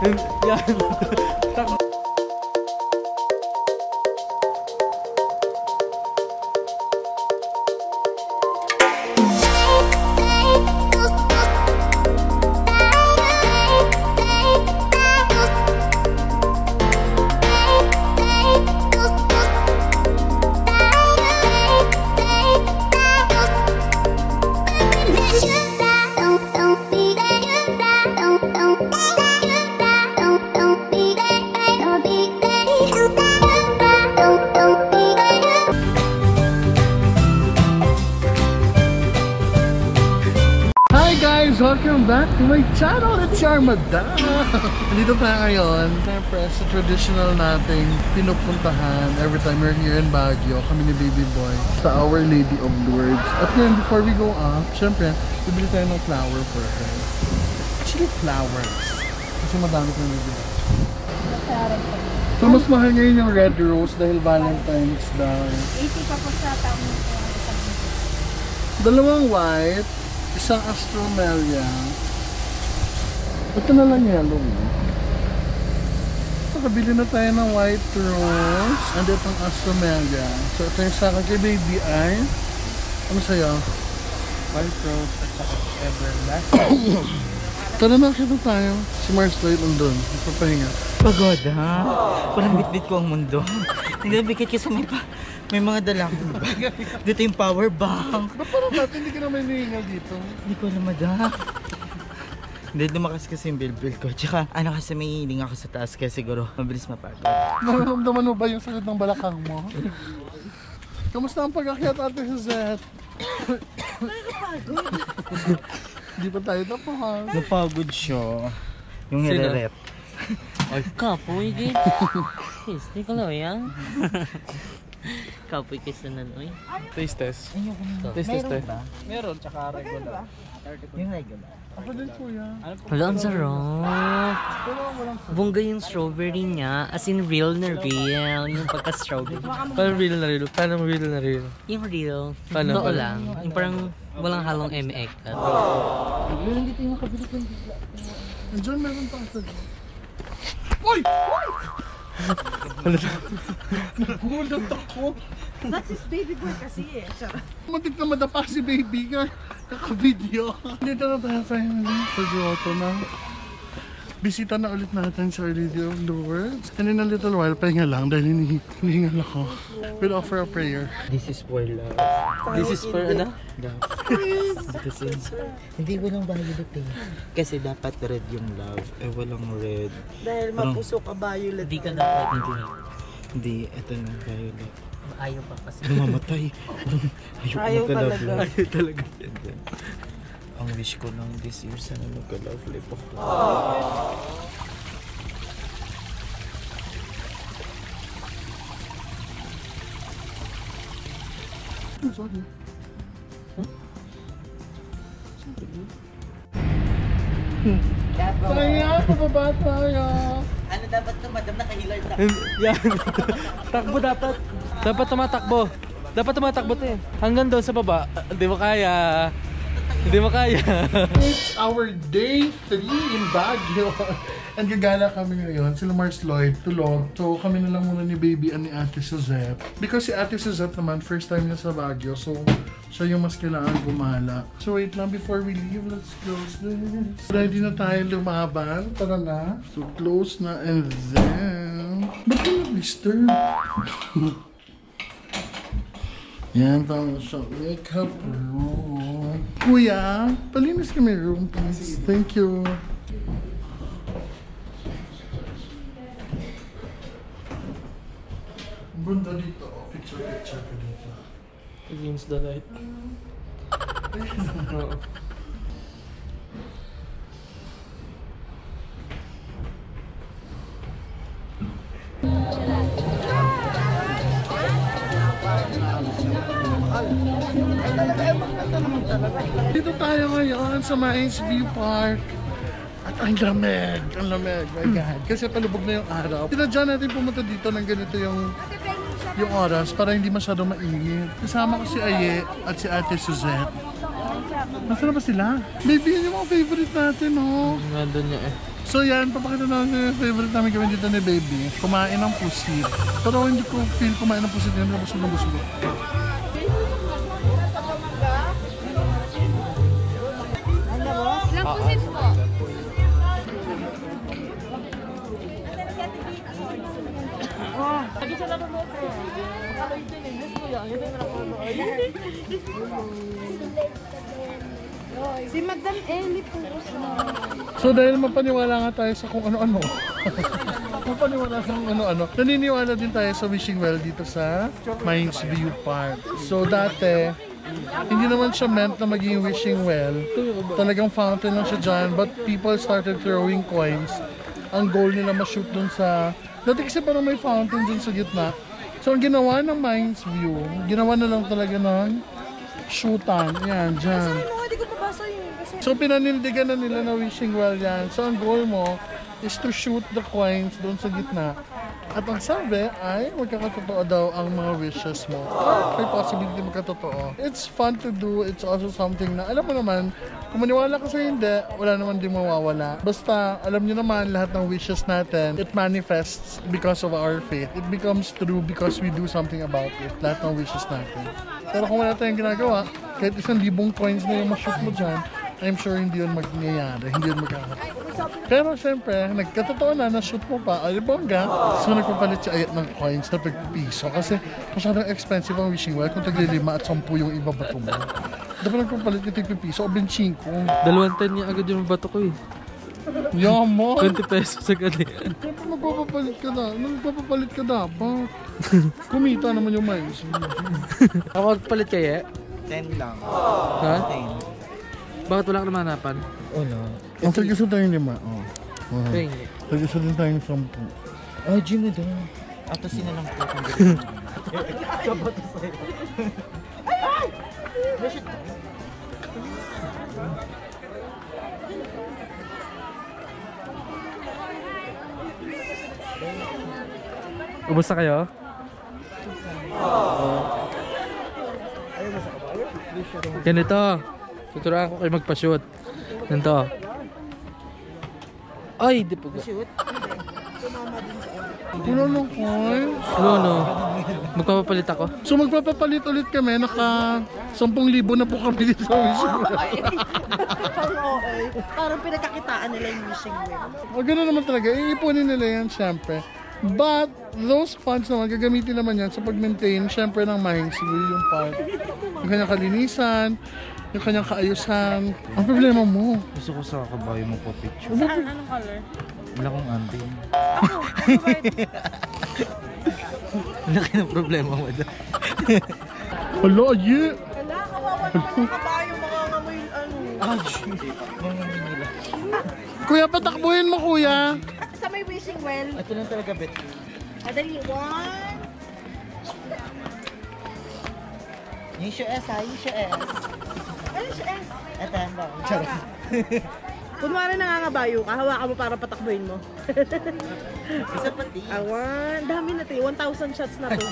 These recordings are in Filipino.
Yan. Welcome back to my channel, it's Armada. Dito tayo ngayon. Siyempre, sa traditional nating pinupuntahan every time we're here in Baguio, kami ni Baby Boy, sa Our Lady of Lourdes. At ngayon, before we go up, siyempre, bibili tayo ng flower for her. Actually, flowers. Kasi madami ko nabili. So, mas mahal ngayon yung red rose dahil Valentine's Day. 80 pa po sa taong Dalawang white, isang Astromelia. Ito na lang yellow. Nakabili na tayo ng white rose and itong Astromelia. So ito yung sa akin kay Baby ay ano sa'yo? White rose at saka everlasting. Tara na, kita tayo. Si Mars Lloyd nandun. Nagpapahinga. Pagod ha? Parang bitbit ko ang mundo. Hindi na bigit kasi may mga dala ko. Dito yung power bank. Ba't parang natin hindi ka na may nihingal dito? Hindi ko alam madam. Hindi, lumakas kasi yung bilbil ko. Tsaka ano kasi may hiling ako sa taas kaya siguro mabilis mapagod. Nararamdaman mo ba yung sakit ng balakang mo? Kamusta ang pag-akyat Ate Suzette? nakakapagod. Hindi pa tayo tapuhan. Napagod siya. Yung nire-rep. Ay, kapoy din. Yes, di ko lang yan. Kapoy kasi na nun. Taste test. Ayoko na. Taste test. Meron ba? Meron, tsaka regular. Yung regular. Ako din po yan. Wala, ang sarap. Bongga yung strawberry niya. As in real na real. Yung pagka-strawberry. Paano real na real? Paano real na real? Yung real. Paano? Totoo lang. Yung parang walang halong MX. Meron dito yung makabili ko. Diyan meron pa ito. Uy! Nagulat ako. That's his baby boy kasi eh. Matik na madapa si baby ka. Kaka-video. Dito na tayo finally. Sa Grotto na. Bisita na ulit natin sa Our Lady of Lourdes. And in a little while, pahinga lang dahil hinihingal ako. We'll offer a prayer. This is for love. This is for ano? Love. This is... Hindi walang violet eh. Kasi dapat red yung love. Eh walang red. Dahil mapuso ka violet. Hindi ka dapat Hindi, ito na violet. ayaw pa kasi. Mamatay. Ayaw talaga. Ayaw talaga. Ang wish ko lang this year, sana magka-love life ako. Sorry. Saya, pababa tayo. Ano dapat ito, madam? Nakahilar na. Yan. Takbo dapat. Dapat tumatakbo. Dapat tumatakbo ito eh. Hanggang doon sa baba. Hindi mo kaya. Hindi mo kaya. It's our day 3 in Baguio. And gagala kami ngayon, sila Mars Lloyd, tulog. So kami na lang muna ni Baby and ni Ate Suzette. Because si Ate Suzette naman, first time niya sa Baguio. So siya yung mas kailangan gumala. So wait lang before we leave, let's close this. Ready na tayo lumaban. Tara na. So close na and then... Ba't ka nag-disturb? Yan, tama siya. Makeup room. Kuya, palinis kami room, please. Thank you. Bunda dito. Picture ka dito. Against the light. Oo. Dito tayo ngayon sa Mais View Park. At ang lamig, my God. Kasi palubog na yung araw. Tinadya natin pumunta dito ng ganito yung oras para hindi masyadong mainit. Kasama ko si Aye at si Ate Suzette. Nasaan na ba sila? Baby, yun yung mga favorite natin, oh. Nandun niya eh. So yan, papakita namin yung favorite namin gawin dito ni Baby. Kumain ng pusit. Pero hindi ko feel kumain ng pusit yan. Busog na busog. Ilang pusit po? Si Madam Ellie po. So dahil mapaniwala nga tayo sa kung ano-ano. Mapaniwala sa kung ano-ano. Naniniwala din tayo sa wishing well dito sa Mines View Park. So dati, hindi naman siya meant na maging wishing well. Talagang fountain lang siya dyan. But people started throwing coins. Ang goal nila ma-shoot dun sa... Dati kasi parang may fountain dun sa gitna. So ang ginawa ng Mines View, ginawa na lang talaga ng shootan. Yan, dyan. Hindi ko mabasa yun. So pinanindigan na nila na wishing well yan. So ang goal mo is to shoot the coins doon sa gitna. At ang sabi ay magkakatotoo daw ang mga wishes mo. May possibility magkatotoo. It's fun to do. It's also something na alam mo naman, kung maniwala ka sa hindi, wala naman din mawawala. Basta alam nyo naman lahat ng wishes natin, it manifests because of our faith. It becomes true because we do something about it. Lahat ng wishes natin. Pero kung wala tayong ginagawa, kahit 1,000 coins na yung ma-shoot mo dyan, I'm sure hindi yun mangyayari, hindi yun magkakaroon. Pero syempre, nagkatotoo na, na-shoot mo pa, ay bongga. So nagpapalit siya ayat ng coins na piso kasi masyadong expensive ang wishing well kung tagli 5 at 10 yung ibabato mo. Dapat nagpapalit yung tig-piso o 25. 210 niya agad yung bato ko eh. Yaman! 20 pesos agad eh. Siyempre magpapapalit ka na. Magpapapalit ka dapat. Kumita naman yung mais. Ako magpalit kaya? 10 lang. Ha? 10. Bakit wala ka naman hanapan? Ano? Ang tag-isa tayong 5. Oh. Tingin. Tag-isa din tayong 10. Ay, Jimmy daw. Ato sina lang po. Kabato sa'yo. Ubus na kayo? Ganito. Tuturuan ko kayo magpa-shoot. Ganito. Ay, di pa. Puno ng coins. Ano? Magpapapalit ako? So magpapapalit ulit kami. Naka 10,000 na po kami dito sa wishing well. Okay. Parang pinagkakitaan nila yung wishing well. O gano'n naman talaga. Iipunin nila yan syempre. But those funds naman, gagamitin naman yan sa pag-maintain syempre ng Mines View yung park. Yung kanyang kalinisan, yung kanyang kaayusan. Ang problema mo. Gusto ko sa kabayo mo po picture. Saan? Anong color? Wala kong ambing. Ako? Laki ng problema mo doon. Hala, aye! Wala, kawawa naman yung kabayo. Makangamoy ano. Ah, shit. Manginila. Kuya, patakbuhin mo kuya! Sa may wishing well. Ito lang talaga, bet. Adali, 1. Yung shoe S ha, yung shoe S. Ano siya? Ito, ba? Charot. Kunwari nangangabayo ka, hawakan mo para patakbuhin mo. Isa pati. Awan, dami na to. 1,000 shots na to.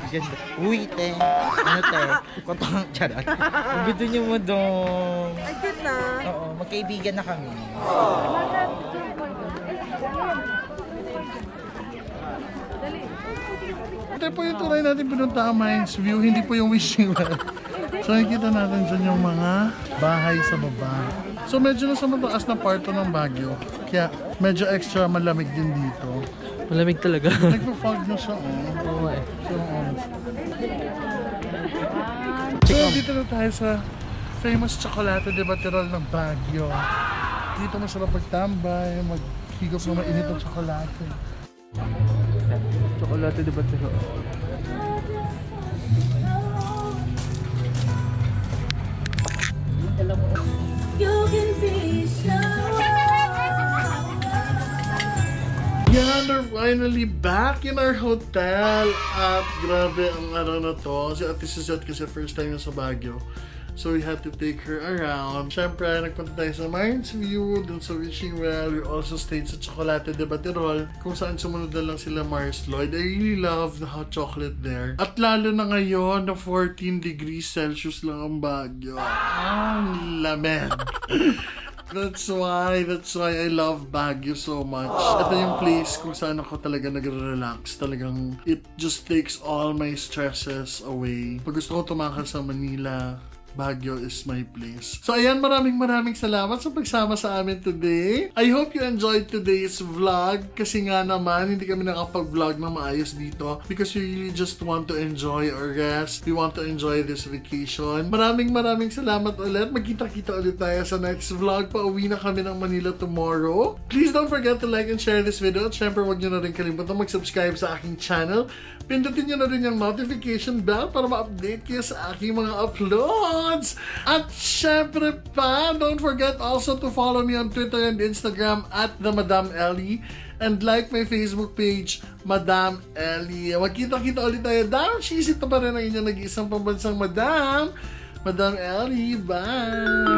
Ganda. Uy, te. Ano, te? Kotong, charot. Bito niyo mo dong. Ay, good na. Oo, magkaibigan na kami. Ito po yung tunay natin pinunta ang Mines View, hindi po yung wishing well. So nakikita natin dyan yung mga bahay sa baba. So medyo nasa mataas na parto ng Baguio. Kaya medyo extra malamig din dito. Malamig talaga. Nagpa-fog na siya, oh. Oo eh. So dito na tayo sa famous chocolate de Baterol ng Baguio. Dito masarap magtambay, maghigop ng mainit ng chocolate. Chocolate de Baterol. Yan, we're finally back in our hotel. At grabe ang araw na to. Si Ate Suzette kasi first time yung sa Baguio. So we had to take her around. Siyempre, nagpunta tayo sa Mines View, dun sa Wishing Well. We also stayed sa Chocolate de Baterol, kung saan sumunod na lang sila Mars Lloyd. I really love the hot chocolate there. At lalo na ngayon, na 14 degrees Celsius lang ang Baguio. Ang lamig. That's why I love Baguio so much. Ito yung place kung saan ako talaga nagre-relax. Talagang it just takes all my stresses away. Pag gusto ko tumakal sa Manila, Baguio is my place. So ayan, maraming salamat sa pagsama sa amin today. I hope you enjoyed today's vlog kasi nga naman hindi kami nakapag-vlog na maayos dito because we really just want to enjoy our rest. We want to enjoy this vacation. Maraming salamat ulit. Magkita-kita ulit tayo sa next vlog. Pauwi na kami ng Manila tomorrow. Please don't forget to like and share this video. At syempre, huwag nyo na rin kalimutan mag-subscribe sa aking channel. Pindutin nyo na rin yung notification bell para ma-update kayo sa aking mga uploads. At syempre pa, don't forget also to follow me on Twitter and Instagram at the Madam Ellie. And like my Facebook page, Madam Ellie. Magkita-kita ulit tayo. Damn, she's ito pa rin ang inyong nag-iisang pambansang Madam Ellie. Bye!